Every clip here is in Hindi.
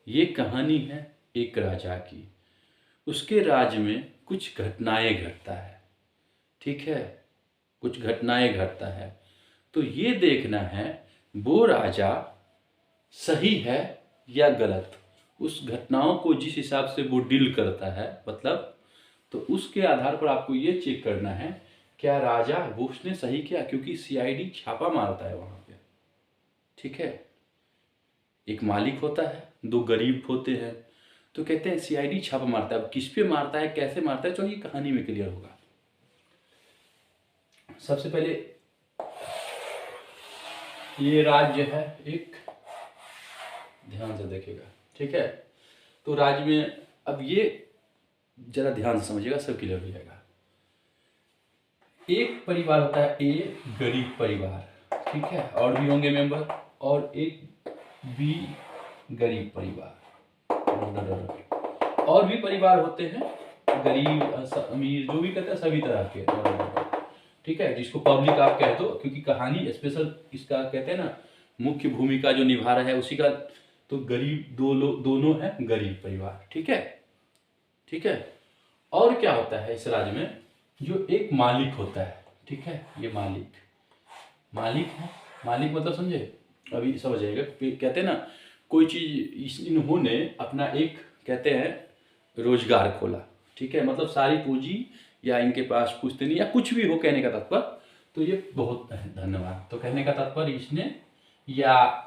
ये कहानी है एक राजा की। उसके राज्य में कुछ घटनाएं घटता है, ठीक है, कुछ घटनाएं घटता है। तो ये देखना है वो राजा सही है या गलत। उस घटनाओं को जिस हिसाब से वो डील करता है, मतलब तो उसके आधार पर आपको ये चेक करना है क्या राजा वो उसने सही किया, क्योंकि सीआईडी छापा मारता है वहां पे, ठीक है। एक मालिक होता है, दो गरीब होते हैं, तो कहते हैं सीआईडी छापा मारता है। अब किस पे मारता है, कैसे मारता है, तो ये कहानी में क्लियर होगा। सबसे पहले ये राज्य है एक, ध्यान से देखिएगा, ठीक है। तो राज्य में अब ये जरा ध्यान से समझिएगा, सब क्लियर हो जाएगा। एक परिवार होता है ए, गरीब परिवार, ठीक है, और भी होंगे मेंबर, और एक बी, गरीब परिवार, और भी परिवार होते हैं, गरीब अमीर जो भी कहते हैं सभी तरह के, ठीक है, जिसको पब्लिक आप कह दो, क्योंकि कहानी स्पेशल इसका कहते हैं ना, मुख्य भूमिका जो निभा रहा है उसी का। तो गरीब दो लोग, दोनों है गरीब परिवार, ठीक है, ठीक है। और क्या होता है इस राज्य में, जो एक मालिक होता है, ठीक है, ये मालिक है। मालिक मतलब समझे, अभी समझ जाएगा। कहते हैं ना कोई चीज इन्होंने अपना एक कहते हैं रोजगार खोला, ठीक है, मतलब सारी पूंजी या इनके पास पूछते नहीं या कुछ भी हो, कहने का तात्पर्य। तो ये बहुत धन्यवाद, तो कहने का तात्पर्य इसने या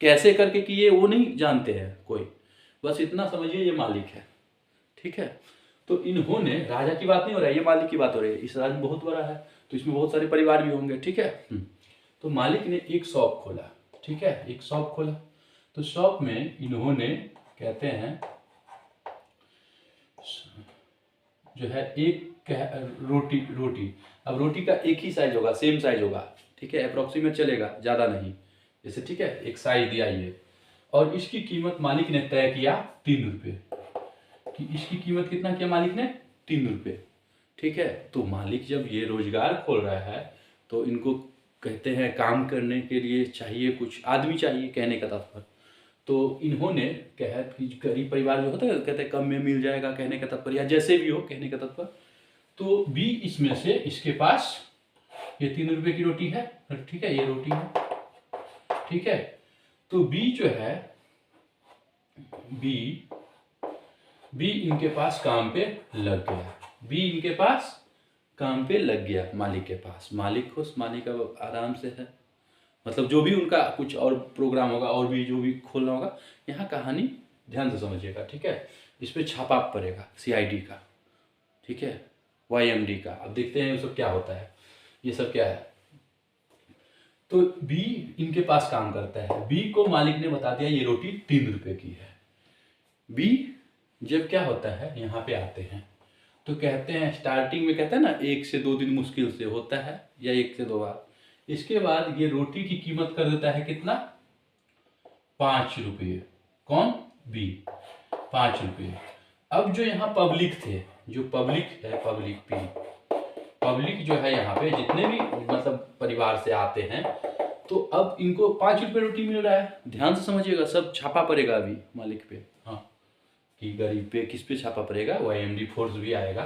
कैसे करके कि ये वो नहीं जानते हैं कोई, बस इतना समझिए ये मालिक है, ठीक है। तो इन्होंने, राजा की बात नहीं हो रहा है, ये मालिक की बात हो रही है। इस राज्य बहुत बड़ा है तो इसमें बहुत सारे परिवार भी होंगे, ठीक है। तो मालिक ने एक शॉप खोला, ठीक है, एक शॉप खोला। तो शॉप में इन्होंने कहते हैं जो है एक रोटी, अब रोटी का एक ही साइज होगा, सेम साइज होगा, ठीक है, अप्रोक्सीमेट चलेगा, ज़्यादा नहीं, जैसे, ठीक है, एक साइज दिया ये। और इसकी कीमत मालिक ने तय किया 3 रुपये, कि इसकी कीमत कितना किया मालिक ने, 3 रुपये, ठीक है। तो मालिक जब ये रोजगार खोल रहा है तो इनको कहते हैं काम करने के लिए चाहिए, कुछ आदमी चाहिए, कहने का तात्पर्य। तो इन्होंने कहा कि गरीब परिवार जो होता है कहते हैं कम में मिल जाएगा, कहने का तात्पर्य, या जैसे भी हो, कहने का तात्पर्य। तो बी इसमें से इसके पास ये 3 रुपये की रोटी है, ठीक है, ये रोटी है, ठीक है। तो बी जो है, बी इनके पास काम पे लग गया, बी इनके पास काम पे लग गया मालिक के पास। मालिक खुश, मालिक अब आराम से है, मतलब जो भी उनका कुछ और प्रोग्राम होगा और भी जो भी खोलना होगा। यहाँ कहानी ध्यान से समझिएगा, ठीक है। इस पर छापा पड़ेगा सीआईडी का, ठीक है, वाईएमडी का। अब देखते हैं ये सब क्या होता है, ये सब क्या है। तो बी इनके पास काम करता है, बी को मालिक ने बता दिया ये रोटी 3 रुपये की है। बी जब क्या होता है, यहाँ पे आते हैं तो कहते हैं स्टार्टिंग में कहते हैं ना 1 से 2 दिन मुश्किल से होता है, या 1 से 2 बार। इसके बाद ये रोटी की कीमत कर देता है कितना, 5 रुपये। कौन, बी, 5 रुपये। अब जो यहाँ पब्लिक थे, जो पब्लिक है, पब्लिक जो है यहाँ पे जितने भी मतलब परिवार से आते हैं, तो अब इनको 5 रुपये रोटी मिल रहा है। ध्यान से समझिएगा, सब छापा पड़ेगा अभी मालिक पे, हाँ, कि गरीब पे किस पे छापा पड़ेगा, वाईएमडी फोर्स भी आएगा।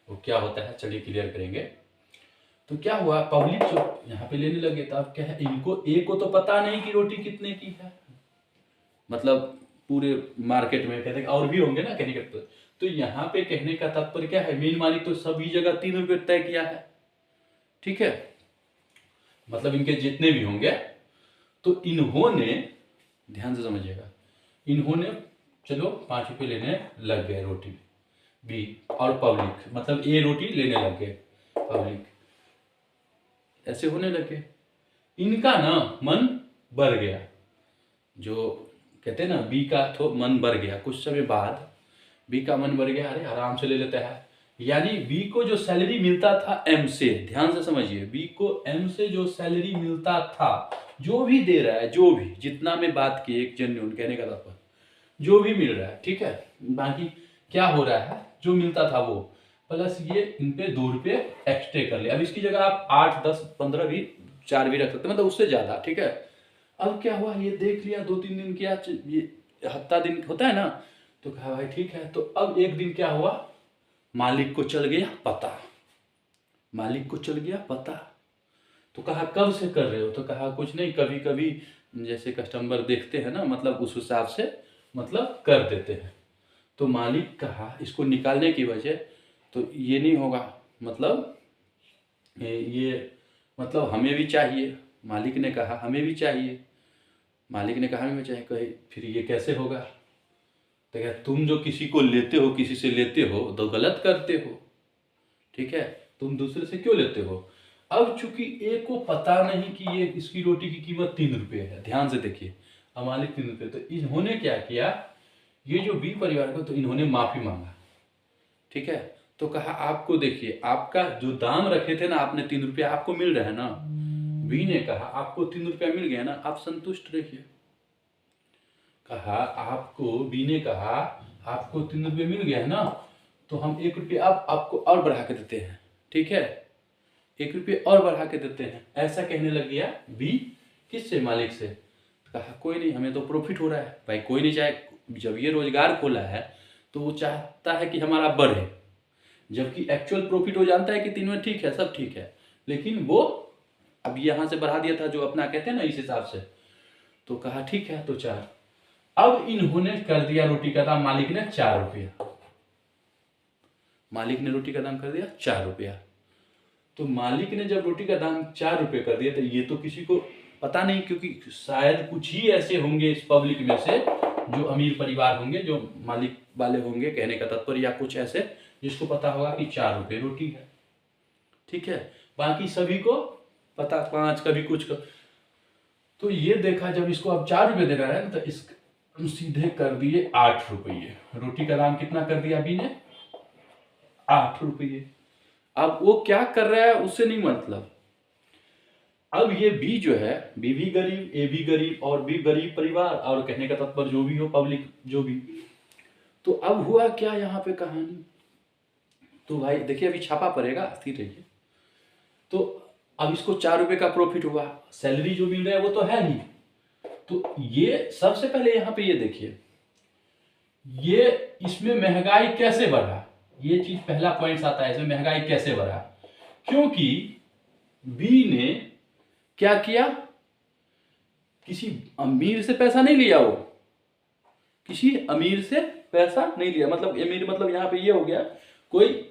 वो क्या होता है चलिए क्लियर करेंगे। तो क्या हुआ, पब्लिक जो यहाँ पे लेने लगे, तो अब क्या है, इनको एक को तो पता नहीं कि रोटी कितने की है, मतलब पूरे मार्केट में कहते हैं और भी होंगे ना, कहने का तो यहाँ पे कहने का तात्पर्य क्या है, मेन मालिक तो सभी जगह 3 रुपये तय किया है, ठीक है, मतलब इनके जितने भी होंगे। तो इन्होंने, ध्यान से समझिएगा, इन्होंने चलो 5 रुपये लेने लग गए रोटी, बी और पब्लिक, मतलब ए रोटी लेने लग गए, पब्लिक ऐसे होने लगे। इनका ना मन बढ़ गया, जो कहते हैं ना बी का तो मन बढ़ गया। कुछ समय बाद बी का मन बढ़ गया, अरे आराम से ले लेता है। यानी बी को जो सैलरी मिलता था एम से, ध्यान से समझिए, बी को एम से जो सैलरी मिलता था, जो भी दे रहा है, जो भी जितना में बात की, एक जेन्युइन कहने का तात्पर्य, जो भी मिल रहा है, ठीक है, बाकी क्या हो रहा है, जो मिलता था वो प्लस ये इन पे 2 रुपये एक्स्ट्रा कर ले। अब इसकी जगह आप 8, 10, 15 भी, 4 भी रख सकते, मतलब उससे ज्यादा, ठीक है। अब क्या हुआ, ये देख लिया, 2-3 दिन किया, ये हफ्ता दिन होता है ना, तो कहा भाई ठीक है। तो अब एक दिन क्या हुआ, मालिक को चल गया पता, मालिक को चल गया पता। तो कहा कब से कर रहे हो, तो कहा कुछ नहीं, कभी कभी जैसे कस्टमर देखते हैं ना, मतलब उस हिसाब से मतलब कर देते हैं। तो मालिक कहा इसको निकालने की वजह, तो ये नहीं होगा, मतलब ये मतलब हमें भी चाहिए। मालिक ने कहा हमें भी चाहिए, मालिक ने कहा हमें भी चाहिए। कहे फिर ये कैसे होगा, तो क्या तुम जो किसी को लेते हो, किसी से लेते हो तो गलत करते हो, ठीक है, तुम दूसरे से क्यों लेते हो। अब चूंकि एक को पता नहीं कि ये इसकी रोटी की कीमत 3 रुपये है, ध्यान से देखिए, अब मालिक 3 रुपये, तो इन्होंने क्या किया, ये जो बी परिवार को, तो इन्होंने माफी मांगा, ठीक है। तो कहा आपको देखिए, आपका जो दाम रखे थे ना आपने 3 रुपया, आपको मिल रहा है ना। बी ने कहा आपको 3 रुपया मिल गया ना, आप संतुष्ट रहिए। कहा आपको, बी ने कहा आपको 3 रुपये मिल गया है ना, तो हम 1 रुपया आपको और बढ़ा के देते हैं, ठीक है, 1 रुपये और बढ़ा के देते हैं। ऐसा कहने लग गया बी, किससे, मालिक से। कहा कोई नहीं, हमें तो प्रॉफिट हो रहा है भाई, कोई नहीं चाहे, जब ये रोजगार खोला है तो वो चाहता है कि हमारा बढ़े, जबकि एक्चुअल प्रॉफिट वो जानता है कि 3 में ठीक है, सब ठीक है, लेकिन वो अब यहाँ से बढ़ा दिया था, जो अपना कहते हैं ना, इस हिसाब से। तो कहा ठीक है, तो 4। अब इन्होंने कर दिया रोटी का दाम, मालिक ने 4 रुपया, मालिक ने रोटी का दाम कर दिया 4 रुपया। तो मालिक ने जब रोटी का दाम 4 रुपये कर दिया, तो ये तो किसी को पता नहीं, क्योंकि शायद कुछ ही ऐसे होंगे इस पब्लिक में से जो अमीर परिवार होंगे, जो मालिक वाले होंगे, कहने का तात्पर्य, या कुछ ऐसे जिसको पता होगा कि 4 रुपये रोटी है, ठीक है। बाकी सभी को पता 5, कभी कुछ का। तो ये देखा, जब इसको अब 4 रुपये दे रहा है, तो इस सीधे कर दिए 8 रुपये। रोटी का दाम कितना कर दिया अभी ने, 8 रुपये। अब वो क्या कर रहा है उससे नहीं मतलब। अब ये बी जो है, बी भी गरीब, ए भी गरीब, और भी गरीब परिवार, और कहने का तात्पर्य जो भी हो, पब्लिक जो भी। तो अब हुआ क्या यहाँ पे कहानी, तो भाई देखिए अभी छापा पड़ेगा, स्थिर रहिए। तो अब इसको 4 रुपये का प्रॉफिट हुआ, सैलरी जो मिल रहा है वो तो है ही। तो ये सबसे पहले यहाँ पे ये देखिए, ये इसमें महंगाई कैसे बढ़ा, ये चीज पहला पॉइंट आता है, इसमें महंगाई कैसे बढ़ा, क्योंकि बी ने क्या किया, किसी अमीर से पैसा नहीं लिया, वो किसी अमीर से पैसा नहीं लिया, मतलब अमीर मतलब यहाँ पे ये हो गया, कोई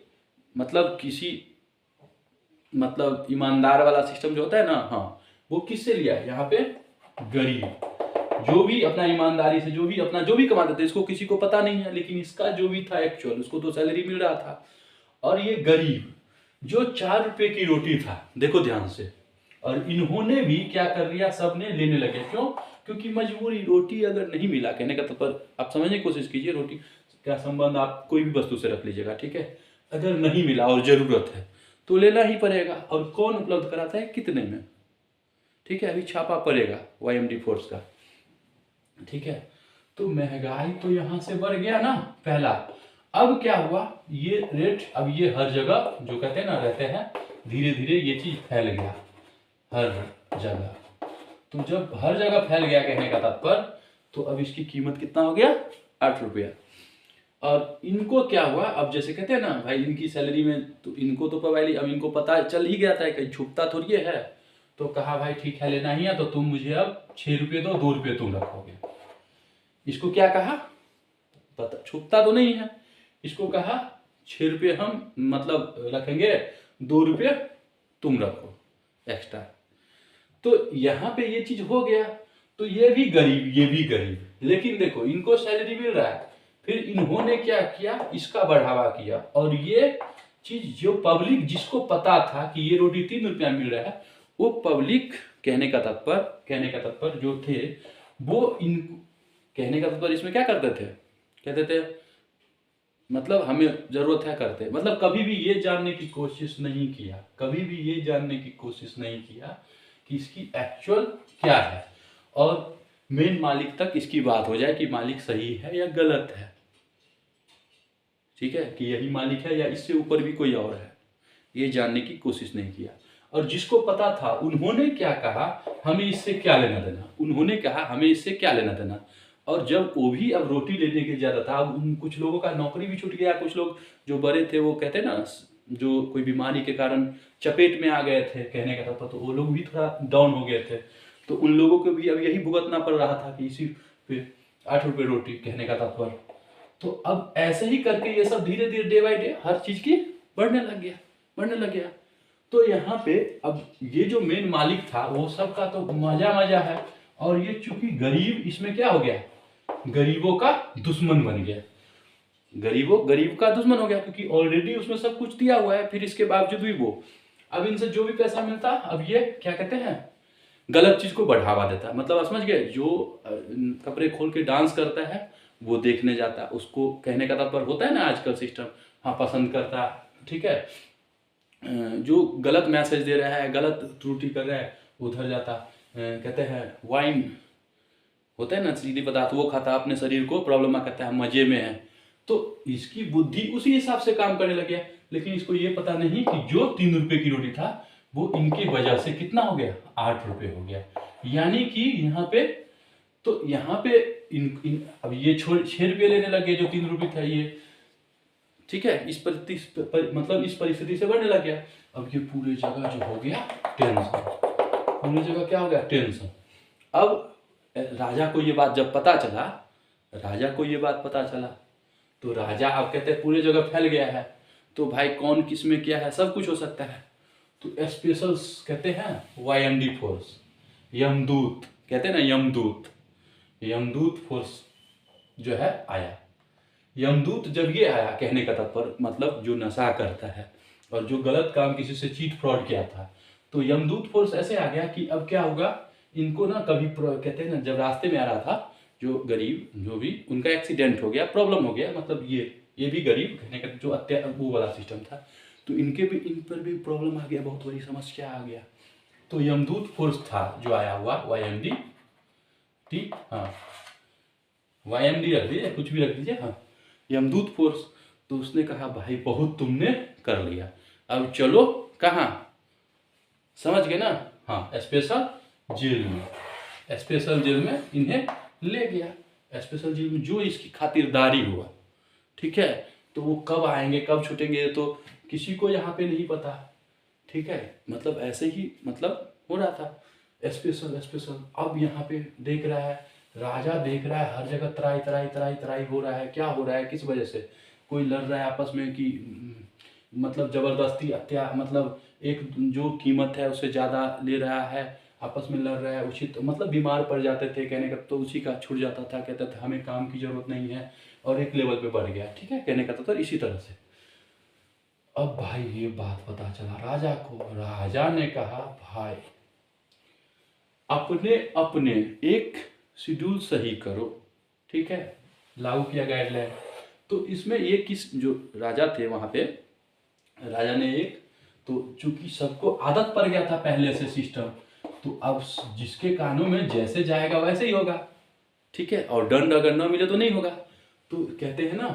मतलब किसी मतलब ईमानदार वाला सिस्टम जो होता है ना, हाँ, वो किससे लिया, यहाँ पे गरीब, जो भी अपना ईमानदारी से, जो भी अपना जो भी कमाते थे, इसको किसी को पता नहीं है, लेकिन इसका जो भी था एक्चुअल, उसको तो सैलरी मिल रहा था। और ये गरीब जो 4 रुपये की रोटी था, देखो ध्यान से, और इन्होंने भी क्या कर लिया, सबने लेने लगे, क्यों, क्योंकि मजबूरी, रोटी अगर नहीं मिला, कहने का तो आप समझने की कोशिश कीजिए, रोटी का संबंध आप कोई भी वस्तु से रख लीजिएगा, ठीक है, अगर नहीं मिला और जरूरत है तो लेना ही पड़ेगा, और कौन उपलब्ध कराता है, कितने में, ठीक है, अभी छापा पड़ेगा YMD फोर्स का, ठीक है। तो महंगाई तो यहां से बढ़ गया ना, पहला। अब क्या हुआ, ये रेट, अब ये हर जगह जो कहते हैं ना रहते हैं, धीरे धीरे ये चीज फैल गया हर जगह। तो जब हर जगह फैल गया, कहने का तात्पर्य, तो अब इसकी कीमत कितना हो गया, 8 रुपया। और इनको क्या हुआ, अब जैसे कहते हैं ना भाई, इनकी सैलरी में, तो इनको तो पहले, अब इनको पता चल ही गया था, कहीं छुपता थोड़ी है। तो कहा भाई ठीक है, लेना ही है, तो तुम मुझे अब 6 रुपये दो, 2 रुपये तुम रखोगे। इसको क्या कहा, पता छुपता तो नहीं है, इसको कहा 6 रुपये हम मतलब रखेंगे, 2 रुपये तुम रखो एक्स्ट्रा। तो यहाँ पे ये चीज हो गया, तो ये भी गरीब, ये भी गरीब, लेकिन देखो इनको सैलरी मिल रहा है, फिर इन्होंने क्या किया, इसका बढ़ावा किया, और ये चीज जो पब्लिक, जिसको पता था कि ये रोटी 3 रुपया मिल रहा है, वो पब्लिक, कहने का तात्पर्य जो थे, वो इन, कहने का तात्पर्य इसमें क्या करते थे, कहते थे मतलब हमें जरूरत है करते, मतलब कभी भी ये जानने की कोशिश नहीं किया, कभी भी ये जानने की कोशिश नहीं किया कि इसकी एक्चुअल क्या है, और मेन मालिक तक इसकी बात हो जाए कि मालिक सही है या गलत है, ठीक है, कि यही मालिक है या इससे ऊपर भी कोई और है, ये जानने की कोशिश नहीं किया। और जिसको पता था, उन्होंने क्या कहा, हमें इससे क्या लेना देना, उन्होंने कहा हमें इससे क्या लेना देना, और जब वो भी अब रोटी लेने के ज़्यादा था, अब उन कुछ लोगों का नौकरी भी छूट गया, कुछ लोग जो बड़े थे वो कहते ना, जो कोई बीमारी के कारण चपेट में आ गए थे कहने का था, तो वो लोग भी थोड़ा डाउन हो गए थे। तो उन लोगों को भी अब यही भुगतना पड़ रहा था कि इसी पे 8 रुपये रोटी कहने का तात्पर्य। तो अब ऐसे ही करके ये सब धीरे धीरे डे बाई डे हर चीज़ की बढ़ने लग गया। तो यहाँ पे अब ये जो मेन मालिक था वो सब का तो मजा है, और ये चूंकि गरीब इसमें क्या हो गया, गरीबों का दुश्मन बन गया। गरीब का दुश्मन हो गया, क्योंकि ऑलरेडी उसमें सब कुछ दिया हुआ है, फिर इसके बावजूद भी वो अब इनसे जो भी पैसा मिलता, अब ये क्या कहते हैं, गलत चीज को बढ़ावा देता है। मतलब समझ गए, जो कपड़े खोल के डांस करता है वो देखने जाता है, उसको कहने का तात्पर्य होता है ना आजकल सिस्टम, हाँ पसंद करता, ठीक है। जो गलत मैसेज दे रहा है, गलत त्रुटि कर रहा है, उधर जाता। कहते हैं वाइन होता है ना नशीली पदार्थ, वो खाता, अपने शरीर को प्रॉब्लम करता है, मजे में है। तो इसकी बुद्धि उसी हिसाब से काम करने लग गया। लेकिन इसको ये पता नहीं कि जो 3 रुपए की रोटी था वो इनकी वजह से कितना हो गया, 8 रुपए हो गया। यानी कि यहाँ पे, तो यहाँ पे अब ये 6 रुपये लेने लगे जो 3 रुपये था ये, ठीक है। मतलब इस परिस्थिति से बढ़ने लग गया। अब ये पूरे जगह जो हो गया टेंशन, पूरी जगह क्या हो गया, टेंशन। अब राजा को ये बात जब पता चला, तो राजा अब कहते हैं पूरे जगह फैल गया है, तो भाई कौन किस में क्या है, सब कुछ हो सकता है। तो स्पेशल कहते हैं वाईएमडी फोर्स, यमदूत कहते हैं ना, यमदूत फोर्स जो है आया। यमदूत जब ये आया, कहने का तात्पर्य मतलब जो नशा करता है और जो गलत काम किसी से चीट फ्रॉड किया था, तो यमदूत फोर्स ऐसे आ गया कि अब क्या होगा इनको ना, कभी कहते हैं ना, जब रास्ते में आ रहा था जो गरीब, जो भी उनका एक्सीडेंट हो गया, प्रॉब्लम हो गया, मतलब ये भी गरीब कहने का जो वो वाला सिस्टम था, तो इन पर भी प्रॉब्लम आ गया, बहुत बड़ी समस्या आ गया। तो यमदूत फोर्स था जो आया हुआ, वाईएमडी, ठीक, हाँ वाईएमडी रख दीजिए, कुछ भी रख दीजिए, हाँ यमदूत फोर्स। तो उसने कहा भाई बहुत तुमने कर लिया, अब चलो कहाँ, समझ गए ना, हाँ स्पेशल जेल में इन्हें ले गया। स्पेशल जेल में जो इसकी खातिरदारी हुआ, ठीक है। तो वो कब आएंगे कब छूटेंगे तो किसी को यहाँ पे नहीं पता, ठीक है। मतलब ऐसे ही मतलब हो रहा था स्पेशल। अब यहाँ पे देख रहा है, राजा देख रहा है हर जगह तराई हो रहा है। क्या हो रहा है, किस वजह से, कोई लड़ रहा है आपस में कि मतलब जबरदस्ती मतलब एक जो कीमत है उससे ज़्यादा ले रहा है, आपस में लड़ रहा है, उचित मतलब बीमार पड़ जाते थे कहने का, तो उसी का छूट जाता था, कहते थे हमें काम की जरूरत नहीं है, और एक लेवल पे बढ़ गया, ठीक है, कहने का तो इसी तरह से। अब भाई ये बात पता चला राजा को, राजा ने कहा भाई अपने एक शेड्यूल सही करो, ठीक है, लागू किया गाइडलाइन। तो इसमें एक किस जो राजा थे वहां पे, राजा ने एक, तो चूंकि सबको आदत पड़ गया था पहले से सिस्टम, तो अब जिसके कानों में जैसे जाएगा वैसे ही होगा, ठीक है, और दंड अगर न मिले तो नहीं होगा। तो कहते हैं ना,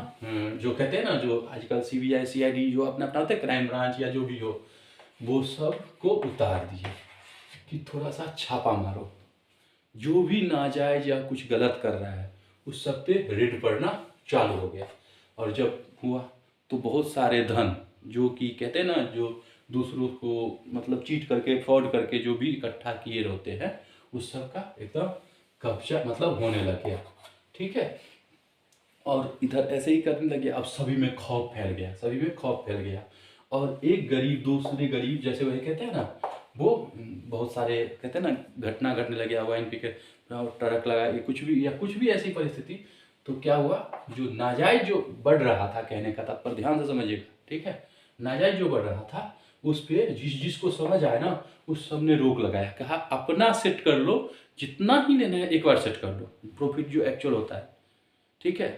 जो कहते हैं ना, जो आजकल सीबीआई सीआईडी जो अपना होता है, क्राइम ब्रांच या जो भी हो, वो सब को उतार दिए कि थोड़ा सा छापा मारो, जो भी नाजायज या कुछ गलत कर रहा है उस सब पे रेड पड़ना चालू हो गया। और जब हुआ तो बहुत सारे धन जो कि कहते हैं ना, जो दूसरों को मतलब चीट करके फ्रॉड करके जो भी इकट्ठा किए रहते हैं, उस सब का एकदम कब्जा मतलब होने लग गया, ठीक है। और इधर ऐसे ही करने लगे, अब सभी में खौफ फैल गया, और एक गरीब दूसरे गरीब, जैसे वही कहते हैं ना, वो बहुत सारे कहते हैं ना घटना घटने लगे, वाइन पी के ट्रक लगा, ये कुछ भी ऐसी परिस्थिति। तो क्या हुआ, जो नाजायज जो बढ़ रहा था, कहने का तात्पर्य ध्यान से समझिएगा, ठीक है, नाजायज जो बढ़ रहा था उस पे जिसको समझ आया ना, उस सब ने रोक लगाया, कहा अपना सेट कर लो, जितना ही लेना है एक बार सेट कर लो, प्रॉफिट जो एक्चुअल होता है, ठीक है,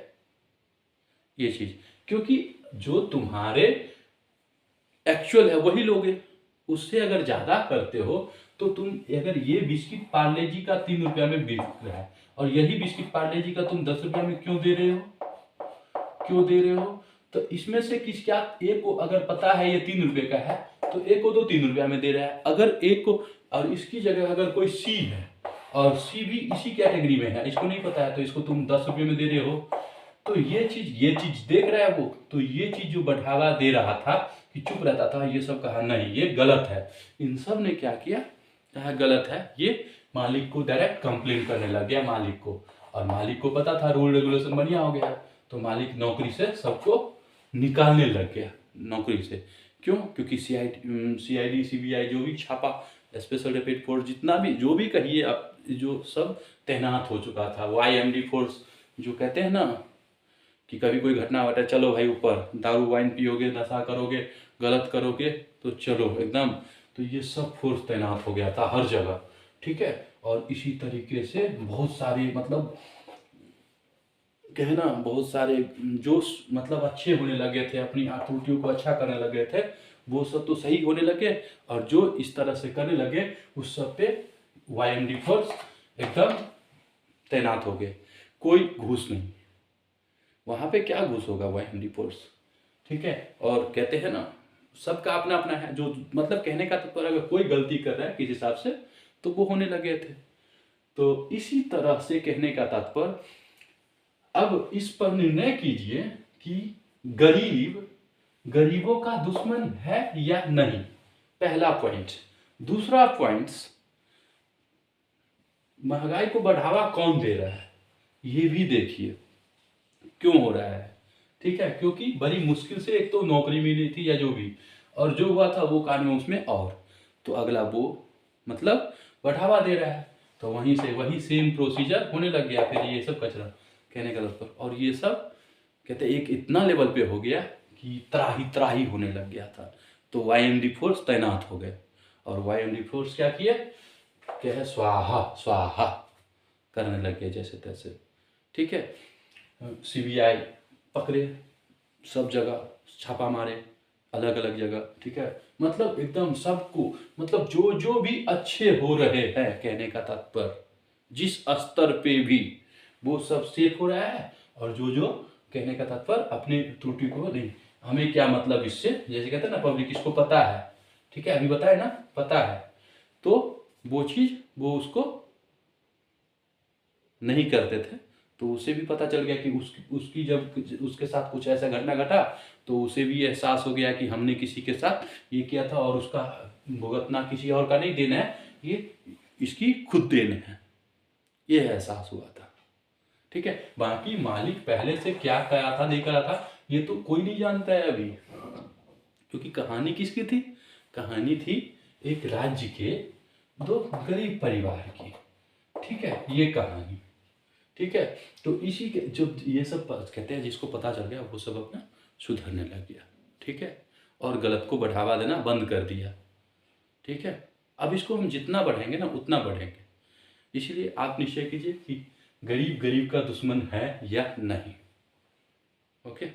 ये चीज, क्योंकि जो तुम्हारे एक्चुअल है वही लोगे, उससे अगर ज्यादा करते हो तो तुम, अगर ये बिस्किट पार्ले जी का 3 रुपया में बिक रहा है और यही बिस्किट पार्ले जी का तुम 10 रुपया में क्यों दे रहे हो, तो इसमें से किस क्या, एक को अगर पता है ये 3 रुपये का है तो एक को तो 3 रुपया में दे रहा है, अगर एक को, और इसकी जगह अगर कोई सी है और सी भी इसी कैटेगरी में है, इसको नहीं पता है तो इसको तुम 10 रुपये में दे रहे हो, तो ये चीज देख रहा है वो, तो ये चीज जो बढ़ावा दे रहा था कि चुप रहता था, ये सब कहा नहीं ये गलत है, इन सब ने क्या किया, कहा गलत है, ये मालिक को डायरेक्ट कंप्लेन करने लग गया मालिक को। और मालिक को पता था रूल रेगुलेशन बढ़िया हो गया, तो मालिक नौकरी से सबको निकालने लग गया नौकरी से। क्यों? क्योंकि सीआईडी सीबीआई जो भी छापा, स्पेशल रैपिड फोर्स जितना भी जो भी कहिए आप, जो सब तैनात हो चुका था। वाईएमडी फोर्स जो कहते हैं ना कि कभी कोई घटना घटे, चलो भाई ऊपर, दारू वाइन पियोगे, नशा करोगे, गलत करोगे तो चलो एकदम, तो ये सब फोर्स तैनात हो गया था हर जगह, ठीक है। और इसी तरीके से बहुत सारे मतलब कहना, बहुत सारे जो मतलब अच्छे होने लगे थे, अपनी त्रुटियों को अच्छा करने लगे थे, वो सब तो सही होने लगे, और जो इस तरह से करने लगे उस सब पे वाईएमडी फोर्स एकदम तैनात हो गए। कोई घूस नहीं, वहाँ पे क्या घूस होगा वाईएमडी फोर्स, ठीक है। और कहते हैं ना सबका अपना अपना है, जो मतलब कहने का तात्पर्य अगर कोई गलती कर रहा है किस हिसाब से तो वो होने लगे थे। तो इसी तरह से कहने का तात्पर्य, अब इस पर निर्णय कीजिए कि गरीब गरीबों का दुश्मन है या नहीं, पहला पॉइंट। दूसरा पॉइंट, महंगाई को बढ़ावा कौन दे रहा है, ये भी देखिए क्यों हो रहा है, ठीक है। क्योंकि बड़ी मुश्किल से एक तो नौकरी मिली थी या जो भी, और जो हुआ था वो कानून उसमें, और तो अगला वो मतलब बढ़ावा दे रहा है, तो वहीं से वही सेम प्रोसीजर होने लग गया फिर ये सब कचरा, कहने का मतलब। और ये सब कहते एक इतना लेवल पे हो गया कि त्राही होने लग गया था, तो वाईएमडी फोर्स तैनात हो गए। और वाईएमडी फोर्स क्या किए, क्या है, स्वाहा स्वाहा करने लग गए जैसे तैसे, ठीक है। सीबीआई पकड़े, सब जगह छापा मारे, अलग अलग जगह, ठीक है। मतलब एकदम सबको, मतलब जो जो भी अच्छे हो रहे हैं, कहने का तात्पर्य जिस स्तर पे भी, वो सब सेफ हो रहा है। और जो जो कहने का तात्पर्य अपने त्रुटि को नहीं, हमें क्या मतलब इससे, जैसे कहते हैं ना पब्लिक, इसको पता है, ठीक है, अभी बताए ना पता है, तो वो चीज वो उसको नहीं करते थे, तो उसे भी पता चल गया कि उसकी जब उसके साथ कुछ ऐसा घटना घटा, तो उसे भी एहसास हो गया कि हमने किसी के साथ ये किया था, और उसका भुगतना किसी और का नहीं देना है, ये इसकी खुद देना है, ये एहसास हुआ था, ठीक है। बाकी मालिक पहले से क्या करा था नहीं करा था ये तो कोई नहीं जानता है अभी, क्योंकि कहानी किसकी थी, कहानी थी एक राज्य के दो गरीब परिवार की, ठीक है, ये कहानी, ठीक है। तो इसी के जो ये सब कहते हैं, जिसको पता चल गया वो सब अपना सुधरने लग गया, ठीक है, और गलत को बढ़ावा देना बंद कर दिया, ठीक है। अब इसको हम जितना बढ़ेंगे ना उतना बढ़ेंगे, इसलिए आप निश्चय कीजिए कि गरीब गरीब का दुश्मन है या नहीं, ओके।